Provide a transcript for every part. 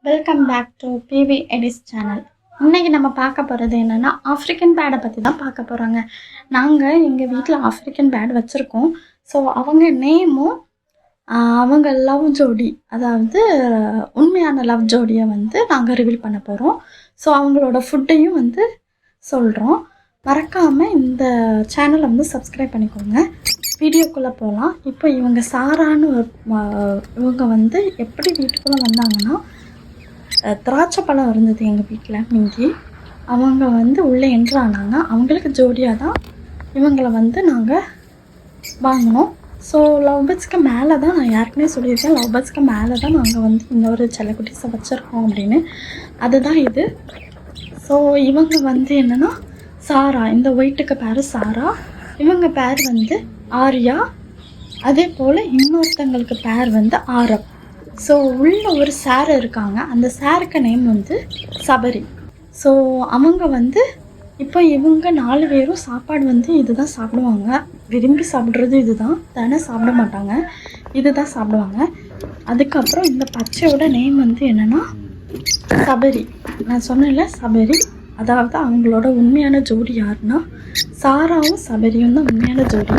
Welcome back to PV Edits channel. இன்றைக்கி நம்ம பார்க்க போகிறது என்னென்னா ஆஃப்ரிக்கன் பேடை பற்றி தான் பார்க்க போகிறாங்க. நாங்கள் எங்கள் வீட்டில் ஆஃப்ரிக்கன் பேட் வச்சுருக்கோம். ஸோ அவங்க நேமும் அவங்க லவ் ஜோடி, அதாவது உண்மையான லவ் ஜோடியை நாங்கள் ரிவீல் பண்ண போகிறோம். ஸோ அவங்களோட ஃபுட்டையும் சொல்கிறோம். மறக்காமல் இந்த சேனலை சப்ஸ்கிரைப் பண்ணிக்கோங்க. வீடியோக்குள்ளே போகலாம். இப்போ இவங்க சாரான்னு இவங்க எப்படி வீட்டுக்குள்ளே வந்தாங்கன்னா, திராட்சை பழம் இருந்தது எங்கள் வீட்டில் மிங்கி. அவங்க உள்ளே என்ட்ரானாங்க. அவங்களுக்கு ஜோடியாக தான் இவங்களை நாங்கள் வாங்கினோம். ஸோ லவ் பேர்ட்ஸ்க்கு மேலே தான், நான் ஏற்கனவே சொல்லியிருக்கேன், லவ் பேர்ட்ஸ்க்கு மேலே தான் நாங்கள் இன்னொரு செல்லக்குட்டிஸை வச்சுருக்கோம் அப்படின்னு. அதுதான் இது. ஸோ இவங்க என்னென்னா சாரா, இந்த ஒயிட்டுக்கு பேர் சாரா, இவங்க பேர் ஆர்யா. அதே போல் இன்னொருத்தங்களுக்கு பேர் ஆரப். ஸோ உள்ள ஒரு சார் இருக்காங்க, அந்த சாருக்கு நேம் சபரி. ஸோ அவங்க இப்போ இவங்க 4 பேரும் சாப்பாடு இதுதான் சாப்பிடுவாங்க. விரும்பி சாப்பிட்றது இதுதான், தானே சாப்பிட மாட்டாங்க, இதுதான் சாப்பிடுவாங்க. அதுக்கப்புறம் இந்த பச்சையோட நேம் என்னென்னா சபரி. நான் சொன்னேன்ல சபரி, அதாவது அவங்களோட உண்மையான ஜோடி யாருன்னா சாராவும் சபரியும் தான் உண்மையான ஜோடி.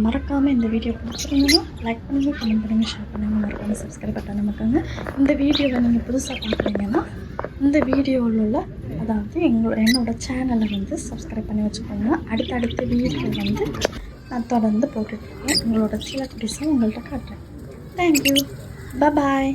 மறக்காமல் இந்த வீடியோ பிடிச்சிருந்தீங்கன்னா லைக் பண்ணுங்கள், கமெண்ட் பண்ணுங்கள், ஷேர் பண்ணுங்கள், மறக்காமல் சப்ஸ்கிரைப் பண்ண நமக்குங்க. இந்த வீடியோவை நீங்கள் புதுசாக பார்க்குறீங்கன்னா இந்த வீடியோவில் உள்ள, அதாவது என்னோடய சேனலை சப்ஸ்கிரைப் பண்ணி வச்சுக்கோங்க. அடுத்தடுத்த வீடியோ நான் தொடர்ந்து போட்டுட்ருக்கேன். உங்களோட சில குடிஸும் உங்கள்கிட்ட காட்டுறேன். தேங்க்யூ, பாய்.